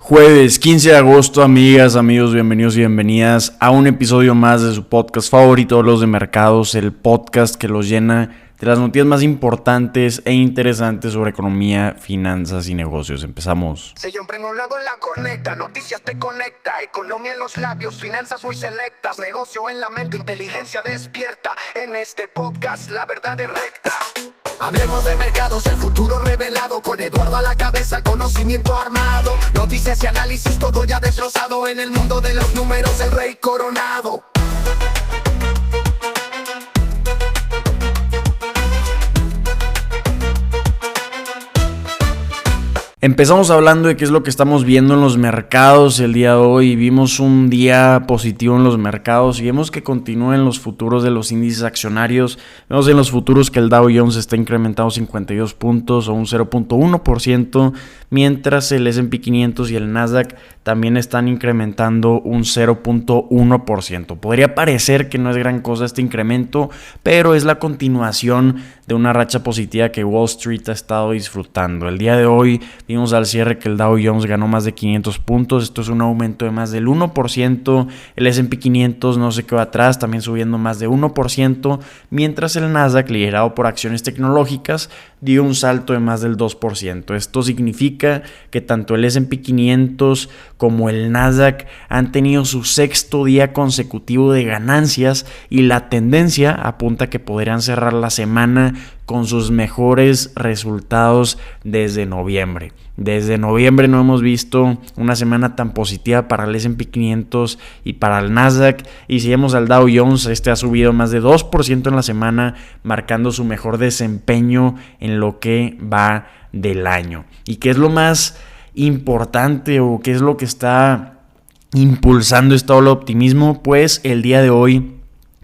Jueves 15 de agosto, amigas, amigos, bienvenidos y bienvenidas a un episodio más de su podcast favorito, Los de Mercados, el podcast que los llena de las noticias más importantes e interesantes sobre economía, finanzas y negocios. Empezamos. Siempre en un lado en la conecta, noticias te conecta, economía en los labios, finanzas muy selectas, negocio en la mente, inteligencia despierta. En este podcast la verdad es recta. Hablemos de mercados, el futuro revelado, con Eduardo a la cabeza, el conocimiento armado. Noticias y análisis, todo ya destrozado. En el mundo de los números, el rey coronado. Empezamos hablando de qué es lo que estamos viendo en los mercados el día de hoy. Vimos un día positivo en los mercados y vemos que continúan los futuros de los índices accionarios. Vemos en los futuros que el Dow Jones está incrementado 52 puntos o un 0.1%, mientras el S&P 500 y el Nasdaq también están incrementando un 0.1%. Podría parecer que no es gran cosa este incremento, pero es la continuación de una racha positiva que Wall Street ha estado disfrutando. El día de hoy vimos al cierre que el Dow Jones ganó más de 500 puntos. Esto es un aumento de más del 1%. El S&P 500 no se quedó atrás, también subiendo más de 1%, mientras el Nasdaq, liderado por acciones tecnológicas, dio un salto de más del 2%. Esto significa que tanto el S&P 500 como el Nasdaq han tenido su sexto día consecutivo de ganancias y la tendencia apunta a que podrían cerrar la semana con sus mejores resultados desde noviembre. Desde noviembre no hemos visto una semana tan positiva para el S&P 500 y para el Nasdaq. Y si vemos al Dow Jones, este ha subido más de 2% en la semana, marcando su mejor desempeño en lo que va del año. ¿Y qué es lo más importante o qué es lo que está impulsando esta ola de optimismo? Pues el día de hoy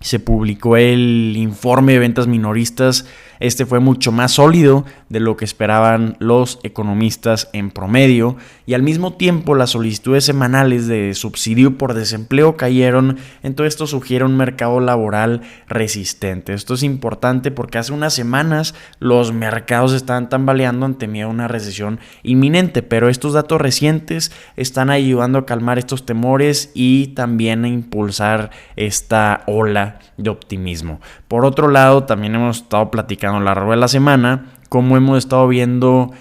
se publicó el informe de ventas minoristas. Este fue mucho más sólido de lo que esperaban los economistas en promedio, y al mismo tiempo las solicitudes semanales de subsidio por desempleo cayeron. Entonces esto sugiere un mercado laboral resistente. Esto es importante porque hace unas semanas los mercados estaban tambaleando ante miedo a una recesión inminente, pero estos datos recientes están ayudando a calmar estos temores y también a impulsar esta ola de optimismo. Por otro lado, también hemos estado platicando a lo largo de la semana cómo hemos estado viendo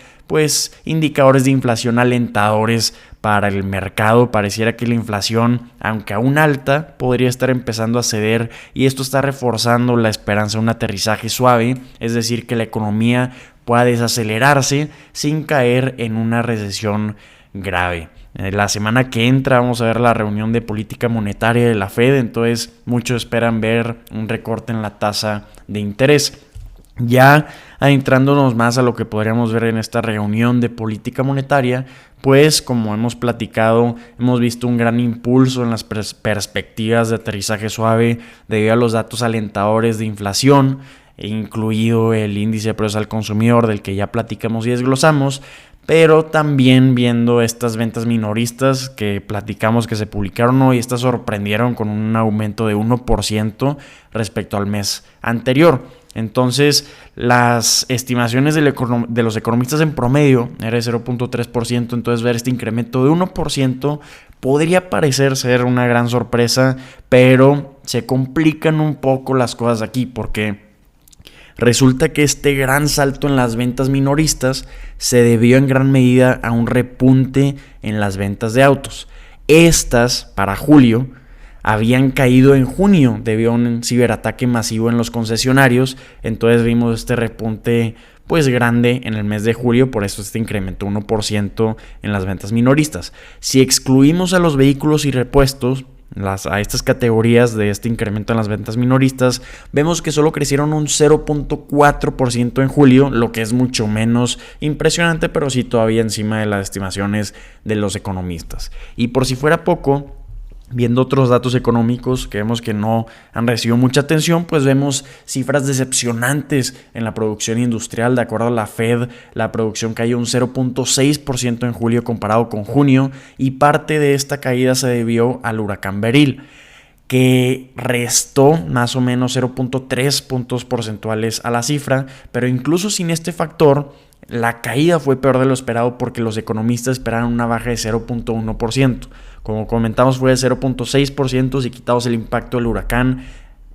indicadores de inflación alentadores para el mercado. Pareciera que la inflación, aunque aún alta, podría estar empezando a ceder, y esto está reforzando la esperanza de un aterrizaje suave, es decir, que la economía pueda desacelerarse sin caer en una recesión grave. La semana que entra vamos a ver la reunión de política monetaria de la Fed, entonces muchos esperan ver un recorte en la tasa de interés. Ya adentrándonos más a lo que podríamos ver en esta reunión de política monetaria, pues como hemos platicado, hemos visto un gran impulso en las perspectivas de aterrizaje suave debido a los datos alentadores de inflación, incluido el índice de precios al consumidor del que ya platicamos y desglosamos, pero también viendo estas ventas minoristas que platicamos que se publicaron hoy. Estas sorprendieron con un aumento de 1% respecto al mes anterior. Entonces, las estimaciones de los economistas en promedio era de 0.3%, entonces ver este incremento de 1% podría parecer ser una gran sorpresa, pero se complican un poco las cosas aquí porque resulta que este gran salto en las ventas minoristas se debió en gran medida a un repunte en las ventas de autos. Estas, para julio, habían caído en junio debido a un ciberataque masivo en los concesionarios. Entonces vimos este repunte grande en el mes de julio, por eso este incrementó 1% en las ventas minoristas. Si excluimos a los vehículos y repuestos, a estas categorías de este incremento en las ventas minoristas, vemos que solo crecieron un 0.4% en julio, lo que es mucho menos impresionante, pero sí todavía encima de las estimaciones de los economistas. Y por si fuera poco, viendo otros datos económicos que vemos que no han recibido mucha atención, pues vemos cifras decepcionantes en la producción industrial. De acuerdo a la Fed, la producción cayó un 0.6% en julio comparado con junio, y parte de esta caída se debió al huracán Beryl, que restó más o menos 0.3 puntos porcentuales a la cifra, pero incluso sin este factor, la caída fue peor de lo esperado porque los economistas esperaron una baja de 0.1%. Como comentamos, fue de 0.6%. Si quitamos el impacto del huracán,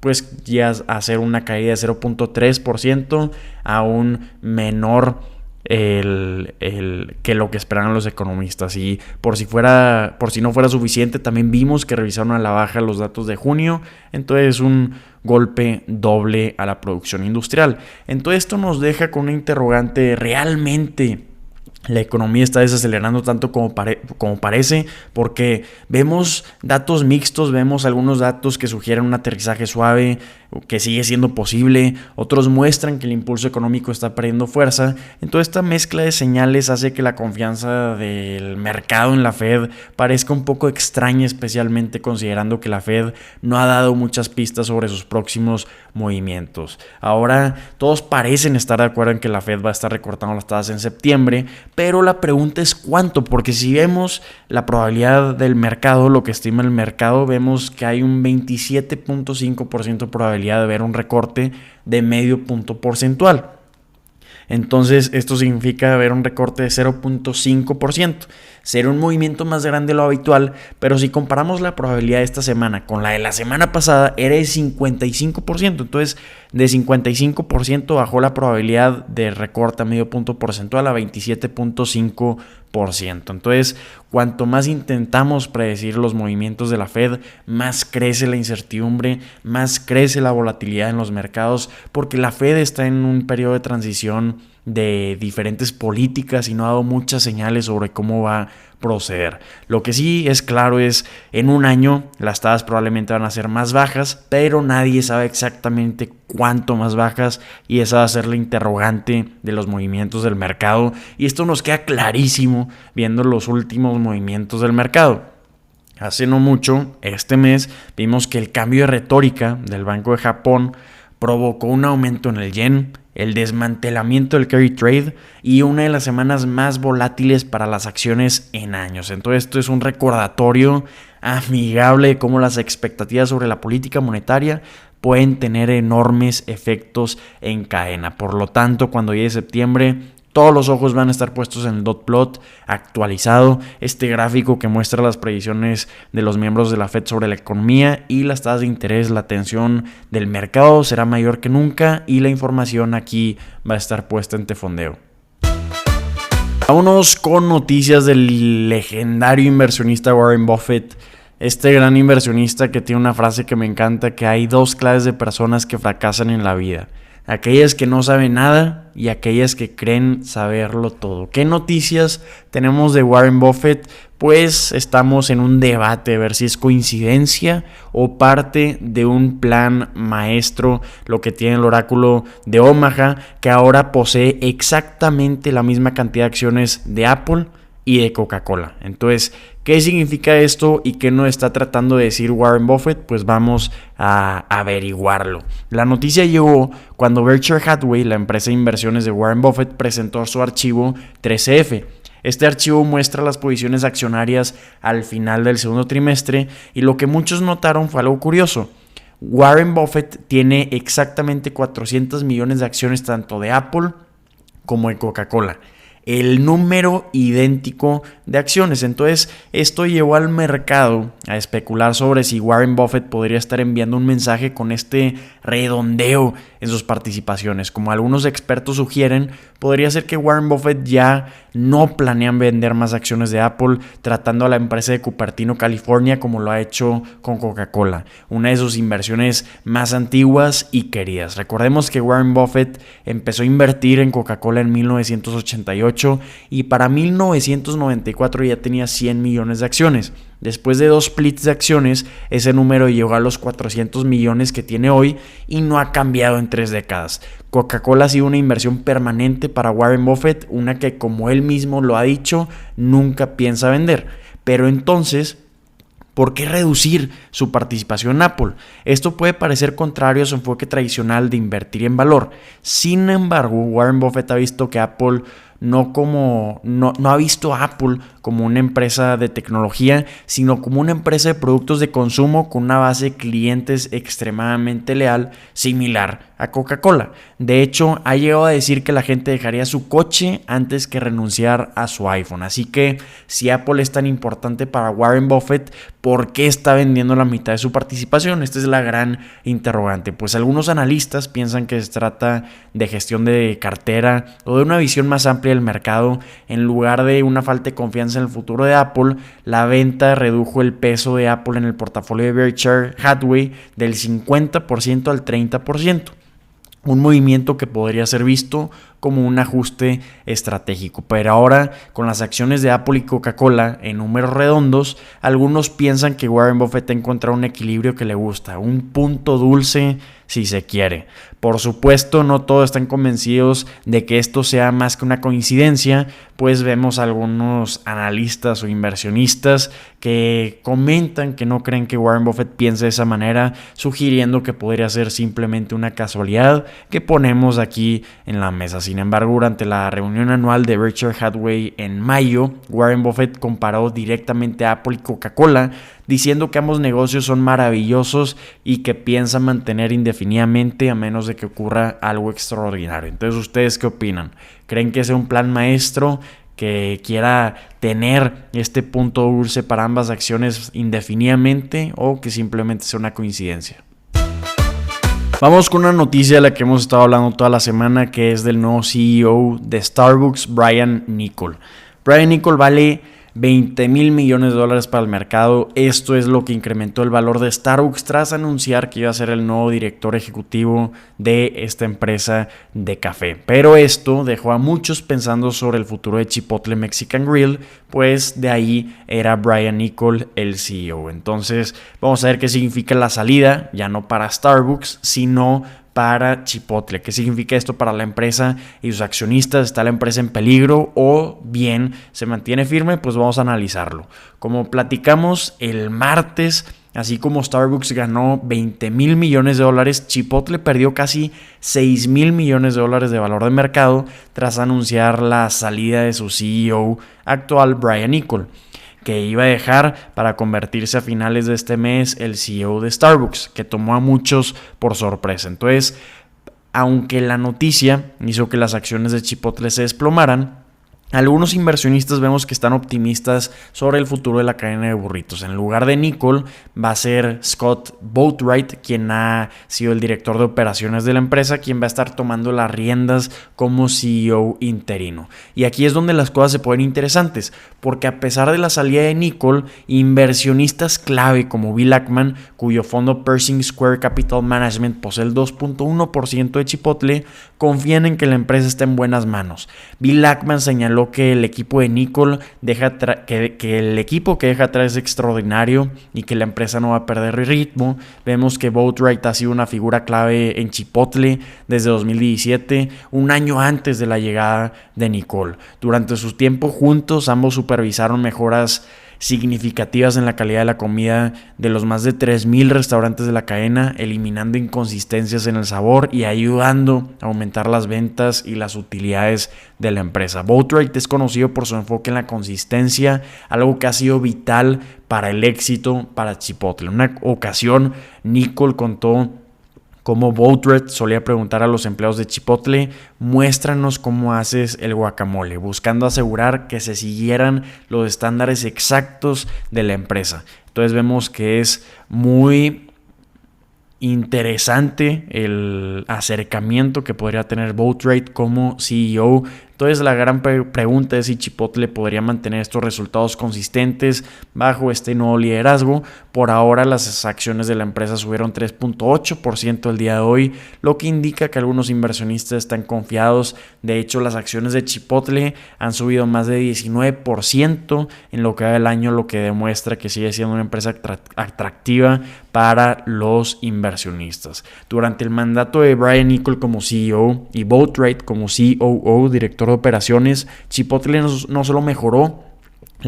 pues ya a hacer una caída de 0.3%, aún menor que lo que esperaban los economistas. Y por si no fuera suficiente, también vimos que revisaron a la baja los datos de junio. Entonces un golpe doble a la producción industrial. Entonces esto nos deja con una interrogante: ¿realmente la economía está desacelerando tanto como parece? Porque vemos datos mixtos, vemos algunos datos que sugieren un aterrizaje suave, que sigue siendo posible, otros muestran que el impulso económico está perdiendo fuerza. Entonces esta mezcla de señales hace que la confianza del mercado en la Fed parezca un poco extraña, especialmente considerando que la Fed no ha dado muchas pistas sobre sus próximos movimientos. Ahora todos parecen estar de acuerdo en que la Fed va a estar recortando las tasas en septiembre, pero la pregunta es cuánto, porque si vemos la probabilidad del mercado, lo que estima el mercado, vemos que hay un 27.5% de probabilidad de ver un recorte de medio punto porcentual. Entonces esto significa ver un recorte de 0.5%. Será un movimiento más grande de lo habitual, pero si comparamos la probabilidad de esta semana con la de la semana pasada, era de 55%. Entonces de 55% bajó la probabilidad de recorte a medio punto porcentual a 27.5%. Entonces, cuanto más intentamos predecir los movimientos de la Fed, más crece la incertidumbre, más crece la volatilidad en los mercados, porque la Fed está en un periodo de transición de diferentes políticas y no ha dado muchas señales sobre cómo va a proceder. Lo que sí es claro es, en un año las tasas probablemente van a ser más bajas, pero nadie sabe exactamente cuánto más bajas, y esa va a ser la interrogante de los movimientos del mercado, y esto nos queda clarísimo viendo los últimos movimientos del mercado. Hace no mucho, este mes, vimos que el cambio de retórica del Banco de Japón provocó un aumento en el yen, el desmantelamiento del carry trade y una de las semanas más volátiles para las acciones en años. Entonces esto es un recordatorio amigable de cómo las expectativas sobre la política monetaria pueden tener enormes efectos en cadena. Por lo tanto, cuando llegue septiembre, todos los ojos van a estar puestos en el dot plot actualizado, este gráfico que muestra las previsiones de los miembros de la Fed sobre la economía y las tasas de interés. La atención del mercado será mayor que nunca y la información aquí va a estar puesta en tefondeo. Vámonos con noticias del legendario inversionista Warren Buffett. Este gran inversionista que tiene una frase que me encanta, que hay dos clases de personas que fracasan en la vida: aquellas que no saben nada y aquellas que creen saberlo todo. ¿Qué noticias tenemos de Warren Buffett? Pues estamos en un debate de ver si es coincidencia o parte de un plan maestro lo que tiene el oráculo de Omaha, que ahora posee exactamente la misma cantidad de acciones de Apple y de Coca-Cola. Entonces, ¿qué significa esto y qué nos está tratando de decir Warren Buffett? Pues vamos a averiguarlo. La noticia llegó cuando Berkshire Hathaway, la empresa de inversiones de Warren Buffett, presentó su archivo 13F. Este archivo muestra las posiciones accionarias al final del segundo trimestre y lo que muchos notaron fue algo curioso. Warren Buffett tiene exactamente 400 millones de acciones tanto de Apple como de Coca-Cola. El número idéntico de acciones. Entonces esto llevó al mercado a especular sobre si Warren Buffett podría estar enviando un mensaje con este redondeo en sus participaciones. Como algunos expertos sugieren, podría ser que Warren Buffett ya no planean vender más acciones de Apple, tratando a la empresa de Cupertino, California, como lo ha hecho con Coca-Cola, una de sus inversiones más antiguas y queridas. Recordemos que Warren Buffett empezó a invertir en Coca-Cola en 1988 y para 1994 ya tenía 100 millones de acciones. Después de 2 splits de acciones, ese número llegó a los 400 millones que tiene hoy y no ha cambiado en 3 décadas. Coca-Cola ha sido una inversión permanente para Warren Buffett, una que, como él mismo lo ha dicho, nunca piensa vender. Pero entonces, ¿por qué reducir su participación en Apple? Esto puede parecer contrario a su enfoque tradicional de invertir en valor. Sin embargo, Warren Buffett ha visto que Apple no ha visto a Apple como una empresa de tecnología, sino como una empresa de productos de consumo con una base de clientes extremadamente leal, similar a Coca-Cola. De hecho, ha llegado a decir que la gente dejaría su coche antes que renunciar a su iPhone. Así que si Apple es tan importante para Warren Buffett, ¿por qué está vendiendo la mitad de su participación? Esta es la gran interrogante. Pues algunos analistas piensan que se trata de gestión de cartera o de una visión más amplia del mercado. En lugar de una falta de confianza en el futuro de Apple, la venta redujo el peso de Apple en el portafolio de Berkshire Hathaway del 50% al 30%. Un movimiento que podría ser visto como un ajuste estratégico. Pero ahora, con las acciones de Apple y Coca-Cola en números redondos, algunos piensan que Warren Buffett ha encontrado un equilibrio que le gusta, un punto dulce si se quiere. Por supuesto, no todos están convencidos de que esto sea más que una coincidencia, pues vemos algunos analistas o inversionistas que comentan que no creen que Warren Buffett piense de esa manera, sugiriendo que podría ser simplemente una casualidad que ponemos aquí en la mesa. Sin embargo, durante la reunión anual de Berkshire Hathaway en mayo, Warren Buffett comparó directamente a Apple y Coca-Cola, diciendo que ambos negocios son maravillosos y que piensa mantener indefinidamente a menos de que ocurra algo extraordinario. Entonces, ¿ustedes qué opinan? ¿Creen que sea un plan maestro que quiera tener este punto dulce para ambas acciones indefinidamente o que simplemente sea una coincidencia? Vamos con una noticia de la que hemos estado hablando toda la semana, que es del nuevo CEO de Starbucks, Brian Niccol. Brian Niccol vale $20 mil millones para el mercado. Esto es lo que incrementó el valor de Starbucks tras anunciar que iba a ser el nuevo director ejecutivo de esta empresa de café. Pero esto dejó a muchos pensando sobre el futuro de Chipotle Mexican Grill, pues de ahí era Brian Niccol el CEO. Entonces vamos a ver qué significa la salida, ya no para Starbucks, sino para Chipotle. ¿Qué significa esto para la empresa y sus accionistas? ¿Está la empresa en peligro o bien se mantiene firme? Pues vamos a analizarlo. Como platicamos el martes, así como Starbucks ganó $20 mil millones, Chipotle perdió casi $6 mil millones de valor de mercado tras anunciar la salida de su CEO actual, Brian Niccol, que iba a dejar para convertirse a finales de este mes el CEO de Starbucks, que tomó a muchos por sorpresa. Entonces, aunque la noticia hizo que las acciones de Chipotle se desplomaran, algunos inversionistas vemos que están optimistas sobre el futuro de la cadena de burritos. En lugar de Niccol va a ser Scott Boatwright, quien ha sido el director de operaciones de la empresa, quien va a estar tomando las riendas como CEO interino. Y aquí es donde las cosas se ponen interesantes, porque a pesar de la salida de Niccol, inversionistas clave como Bill Ackman, cuyo fondo Pershing Square Capital Management posee el 2.1% de Chipotle, confían en que la empresa está en buenas manos. Bill Ackman señaló que el equipo de Niccol que el equipo que deja atrás es extraordinario y que la empresa no va a perder ritmo. Vemos que Boatwright ha sido una figura clave en Chipotle desde 2017, un año antes de la llegada de Niccol. Durante su tiempo juntos, ambos supervisaron mejoras significativas en la calidad de la comida de los más de 3,000 restaurantes de la cadena, eliminando inconsistencias en el sabor y ayudando a aumentar las ventas y las utilidades de la empresa. Boatwright es conocido por su enfoque en la consistencia, algo que ha sido vital para el éxito para Chipotle. En una ocasión, Niccol contó como Boatwright solía preguntar a los empleados de Chipotle: muéstranos cómo haces el guacamole, buscando asegurar que se siguieran los estándares exactos de la empresa. Entonces vemos que es muy interesante el acercamiento que podría tener Boatwright como CEO. Entonces la gran pregunta es si Chipotle podría mantener estos resultados consistentes bajo este nuevo liderazgo. Por ahora las acciones de la empresa subieron 3.8% el día de hoy, lo que indica que algunos inversionistas están confiados. De hecho, las acciones de Chipotle han subido más de 19% en lo que va del año, lo que demuestra que sigue siendo una empresa atractiva para los inversionistas. Durante el mandato de Brian Niccol como CEO y Boatwright como COO, director de operaciones, Chipotle no solo mejoró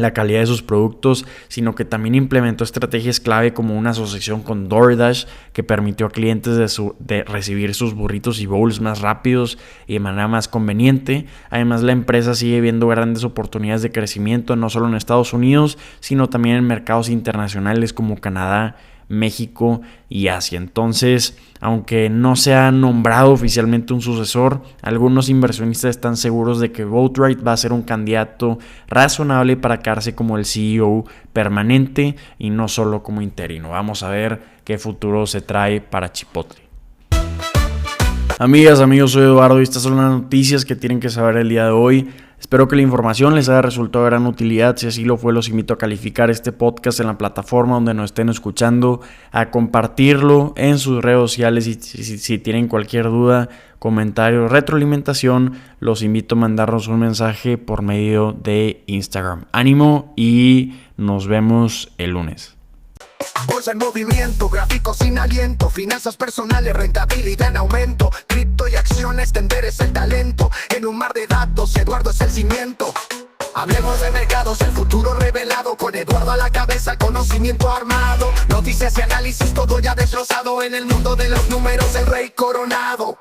la calidad de sus productos, sino que también implementó estrategias clave como una asociación con DoorDash que permitió a clientes de recibir sus burritos y bowls más rápidos y de manera más conveniente. Además, la empresa sigue viendo grandes oportunidades de crecimiento no solo en Estados Unidos, sino también en mercados internacionales como Canadá, México y Asia. Entonces, aunque no se ha nombrado oficialmente un sucesor, algunos inversionistas están seguros de que Boatwright va a ser un candidato razonable para quedarse como el CEO permanente y no solo como interino. Vamos a ver qué futuro se trae para Chipotle. Amigas, amigos, soy Eduardo y estas son las noticias que tienen que saber el día de hoy. Espero que la información les haya resultado de gran utilidad. Si así lo fue, los invito a calificar este podcast en la plataforma donde nos estén escuchando, a compartirlo en sus redes sociales y si tienen cualquier duda, comentario, retroalimentación, los invito a mandarnos un mensaje por medio de Instagram. Ánimo y nos vemos el lunes. Bolsa en movimiento, gráficos sin aliento, finanzas personales, rentabilidad en aumento, cripto y acciones, tender es el talento. En un mar de datos, Eduardo es el cimiento. Hablemos de mercados, el futuro revelado, con Eduardo a la cabeza, conocimiento armado. Noticias y análisis, todo ya desglosado, en el mundo de los números, el rey coronado.